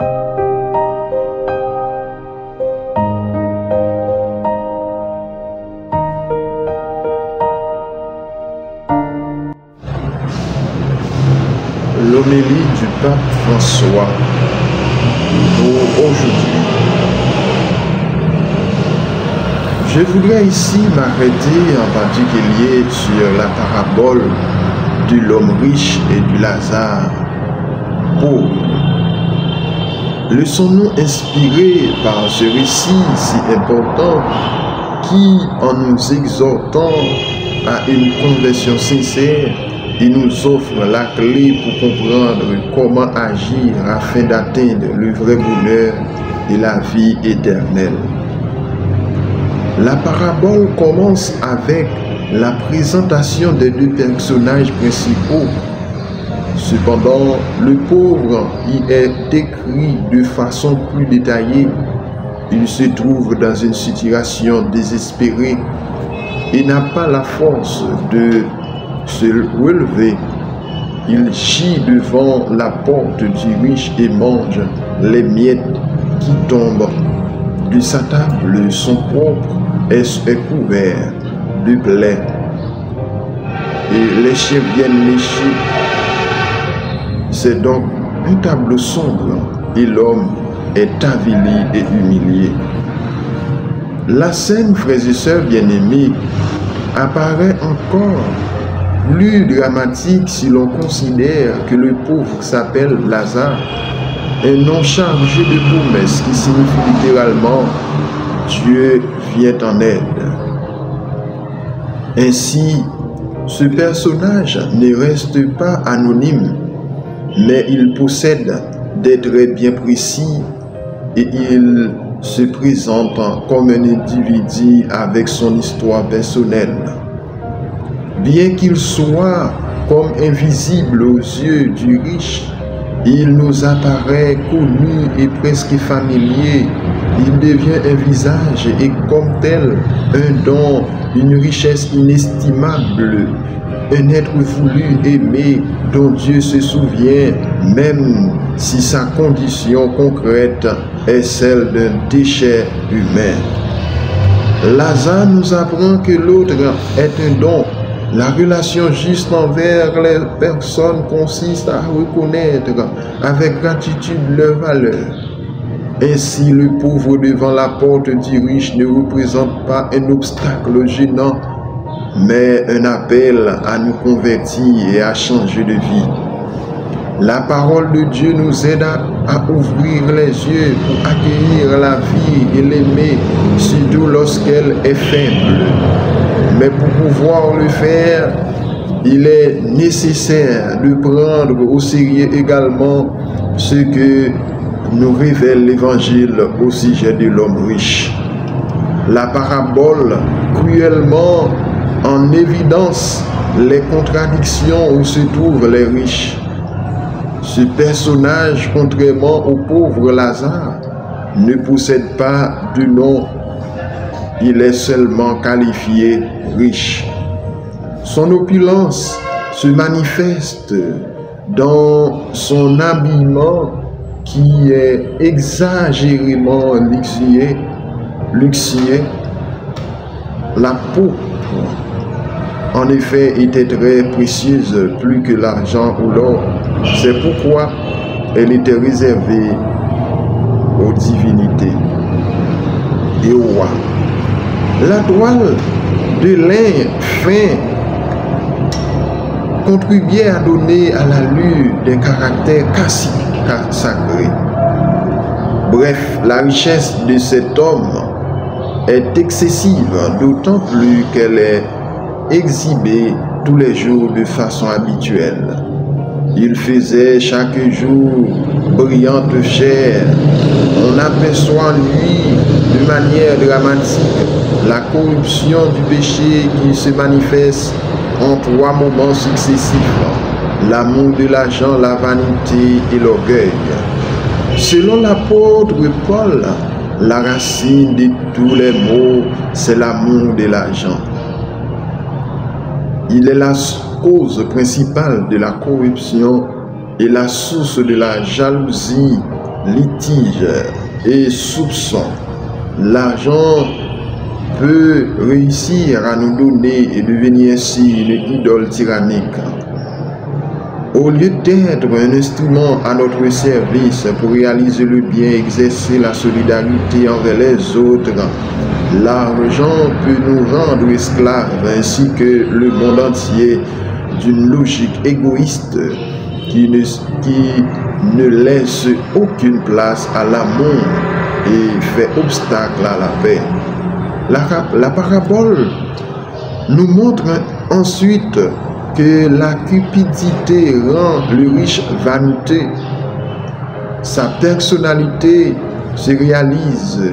L'homélie du pape François pour aujourd'hui. Je voudrais ici m'arrêter en particulier sur la parabole de l'homme riche et du Lazare pauvre. Leçons-nous inspirés par ce récit si important qui, en nous exhortant à une conversion sincère, il nous offre la clé pour comprendre comment agir afin d'atteindre le vrai bonheur et la vie éternelle. La parabole commence avec la présentation des deux personnages principaux. Cependant, le pauvre y est décrit de façon plus détaillée. Il se trouve dans une situation désespérée et n'a pas la force de se relever. Il gît devant la porte du riche et mange les miettes qui tombent de sa table. Son propre est couvert de plaies et les chiens viennent lécher. C'est donc un tableau sombre et l'homme est avili et humilié. La scène, frères et sœurs bien-aimés, apparaît encore plus dramatique si l'on considère que le pauvre s'appelle Lazare, un nom chargé de promesses qui signifie littéralement Dieu vient en aide. Ainsi, ce personnage ne reste pas anonyme, mais il possède des traits bien précis et il se présente comme un individu avec son histoire personnelle. Bien qu'il soit comme invisible aux yeux du riche, il nous apparaît connu et presque familier. Il devient un visage et comme tel, un don, une richesse inestimable, un être voulu, aimé, dont Dieu se souvient, même si sa condition concrète est celle d'un déchet humain. Lazare nous apprend que l'autre est un don. La relation juste envers les personnes consiste à reconnaître avec gratitude leur valeur. Ainsi, le pauvre devant la porte du riche ne représente pas un obstacle gênant, mais un appel à nous convertir et à changer de vie. La parole de Dieu nous aide à ouvrir les yeux pour accueillir la vie et l'aimer, surtout lorsqu'elle est faible. Mais pour pouvoir le faire, il est nécessaire de prendre au sérieux également ce que nous révèle l'Évangile au sujet de l'homme riche. La parabole cruellement en évidence les contradictions où se trouvent les riches. Ce personnage, contrairement au pauvre Lazare, ne possède pas de nom. Il est seulement qualifié riche. Son opulence se manifeste dans son habillement qui est exagérément luxueux. La peau, en effet, était très précieuse, plus que l'argent ou l'or. C'est pourquoi elle était réservée aux divinités et aux rois. La toile de lin fin contribuait à donner à l'allure des caractères sacrés. Bref, la richesse de cet homme est excessive, d'autant plus qu'elle est exhibée tous les jours de façon habituelle. Il faisait chaque jour brillante chair. On aperçoit en lui de manière dramatique la corruption du péché qui se manifeste en trois moments successifs: l'amour de l'argent, la vanité et l'orgueil. Selon l'apôtre Paul, la racine de tous les maux, c'est l'amour de l'argent. Il est la cause principale de la corruption et la source de la jalousie litiges et soupçons, l'argent peut réussir à nous donner et devenir ainsi une idole tyrannique. Au lieu d'être un instrument à notre service pour réaliser le bien, exercer la solidarité envers les autres, l'argent peut nous rendre esclaves ainsi que le monde entier d'une logique égoïste qui ne laisse aucune place à l'amour et fait obstacle à la paix. La parabole nous montre ensuite que la cupidité rend le riche vaniteux. Sa personnalité se réalise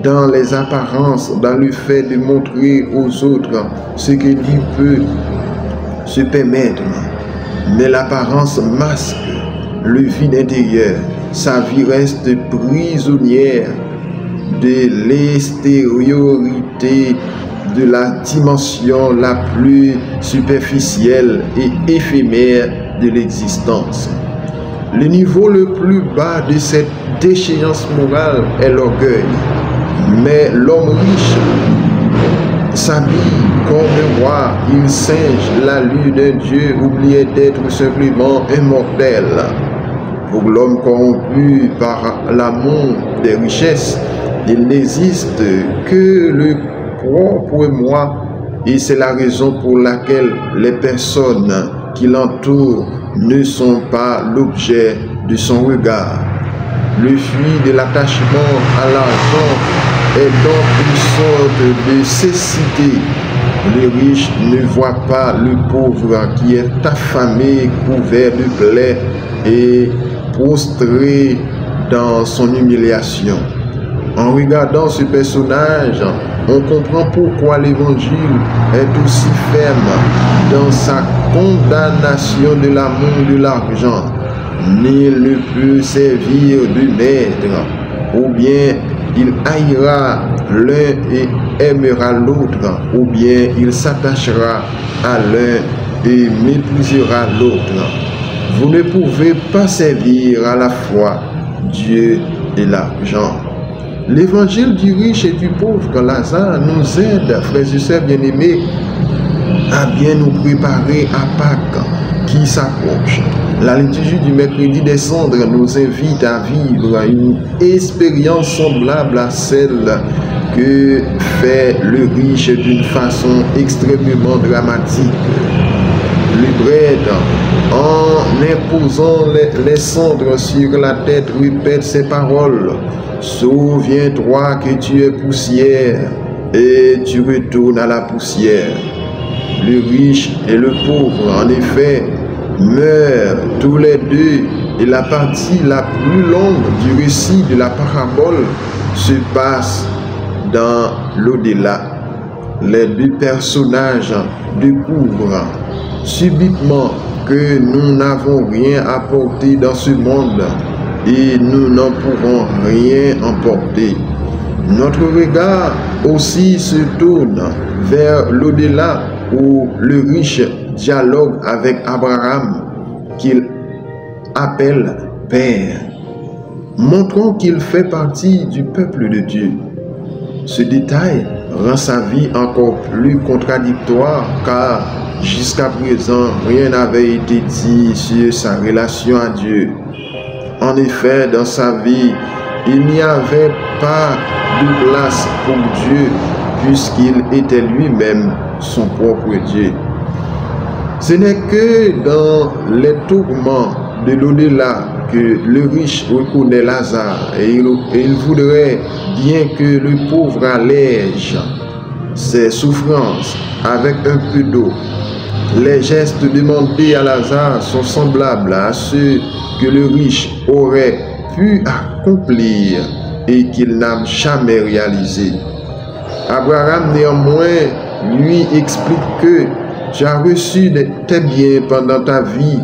dans les apparences, dans le fait de montrer aux autres ce que lui peut se permettre. Mais l'apparence masque le vide intérieur. Sa vie reste prisonnière de l'extériorité, de la dimension la plus superficielle et éphémère de l'existence. Le niveau le plus bas de cette déchéance morale est l'orgueil. Mais l'homme riche s'habille comme un roi, il singe l'allure d'un dieu, oublié d'être simplement un mortel. Pour l'homme corrompu par l'amour des richesses, il n'existe que le propre moi, et c'est la raison pour laquelle les personnes qui l'entourent ne sont pas l'objet de son regard. Le fruit de l'attachement à l'argent est donc une sorte de cécité. Le riche ne voit pas le pauvre qui est affamé, couvert de plaies et prostré dans son humiliation. En regardant ce personnage, on comprend pourquoi l'évangile est aussi ferme dans sa condamnation de l'amour de l'argent. Nul ne peut servir de maître, ou bien il haïra l'un et aimera l'autre, ou bien il s'attachera à l'un et méprisera l'autre. Vous ne pouvez pas servir à la fois Dieu et l'argent. L'évangile du riche et du pauvre Lazare nous aide, frères et sœurs bien-aimés, à bien nous préparer à Pâques qui s'approche. La liturgie du mercredi des cendres nous invite à vivre une expérience semblable à celle que fait le riche d'une façon extrêmement dramatique. Le prêtre, en imposant les cendres sur la tête, répète ces paroles. Souviens-toi que tu es poussière et tu retournes à la poussière. Le riche et le pauvre, en effet, meurent tous les deux, et la partie la plus longue du récit de la parabole se passe dans l'au-delà. Les deux personnages découvrent subitement que nous n'avons rien apporté dans ce monde et nous n'en pourrons rien emporter. Notre regard aussi se tourne vers l'au-delà où le riche dialogue avec Abraham qu'il appelle Père. Montrons qu'il fait partie du peuple de Dieu. Ce détail rend sa vie encore plus contradictoire car jusqu'à présent rien n'avait été dit sur sa relation à Dieu. En effet, dans sa vie, il n'y avait pas de place pour Dieu puisqu'il était lui-même son propre Dieu. Ce n'est que dans les tourments de l'au-delà que le riche reconnaît Lazare et il voudrait bien que le pauvre allège ses souffrances avec un peu d'eau. Les gestes demandés à Lazare sont semblables à ceux que le riche aurait pu accomplir et qu'il n'a jamais réalisé. Abraham néanmoins lui explique que tu as reçu tes biens pendant ta vie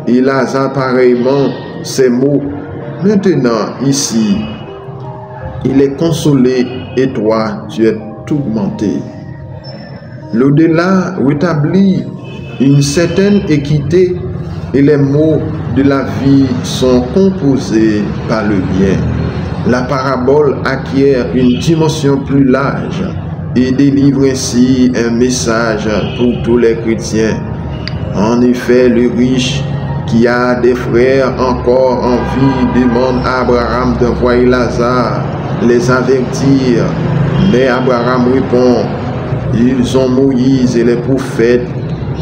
et Lazare pareillement ces mots. Maintenant ici, il est consolé et toi tu es tourmenté. L'au-delà rétablit une certaine équité et les maux de la vie sont composés par le bien. La parabole acquiert une dimension plus large et délivre ainsi un message pour tous les chrétiens. En effet, le riche qui a des frères encore en vie demande à Abraham d'envoyer Lazare les avertir. Mais Abraham répond, ils ont Moïse et les prophètes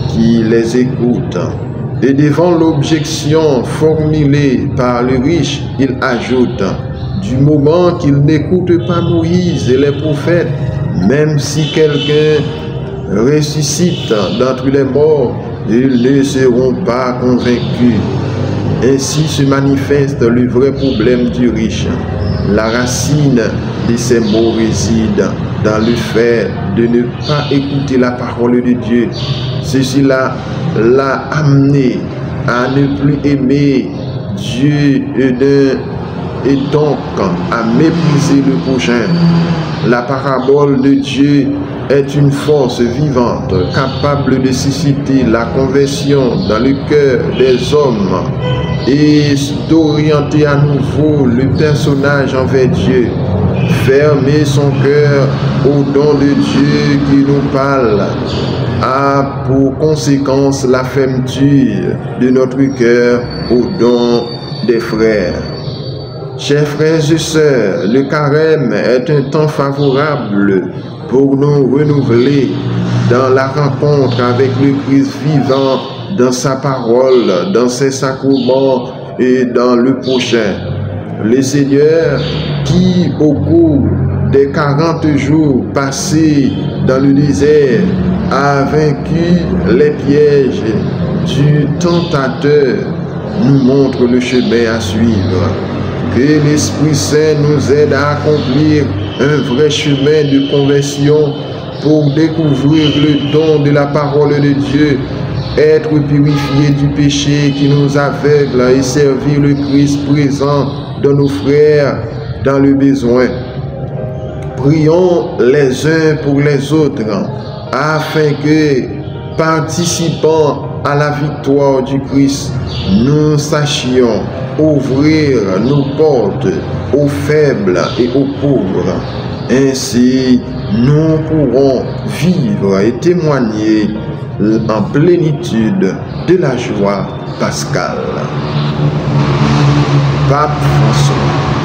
qui les écoutent. Et devant l'objection formulée par le riche, il ajoute, du moment qu'il n'écoute pas Moïse et les prophètes, même si quelqu'un ressuscite d'entre les morts, ils ne seront pas convaincus. Ainsi se manifeste le vrai problème du riche. La racine de ces maux réside dans le fait de ne pas écouter la parole de Dieu. Ceci l'a amené à ne plus aimer Dieu et donc à mépriser le prochain. La parabole de Dieu est une force vivante capable de susciter la conversion dans le cœur des hommes et d'orienter à nouveau le personnage envers Dieu. Fermer son cœur au don de Dieu qui nous parle a pour conséquence la fermeture de notre cœur au don des frères. Chers frères et sœurs, le carême est un temps favorable pour nous renouveler dans la rencontre avec le Christ vivant, dans sa parole, dans ses sacrements et dans le prochain. Le Seigneur qui, au cours des 40 jours passés dans le désert, a vaincu les pièges du tentateur, nous montre le chemin à suivre. Que l'Esprit Saint nous aide à accomplir un vrai chemin de conversion pour découvrir le don de la parole de Dieu, être purifié du péché qui nous aveugle et servir le Christ présent dans nos frères dans le besoin. Prions les uns pour les autres afin que, participant à la victoire du Christ, nous sachions ouvrir nos portes aux faibles et aux pauvres. Ainsi, nous pourrons vivre et témoigner en plénitude de la joie pascale. Pape François.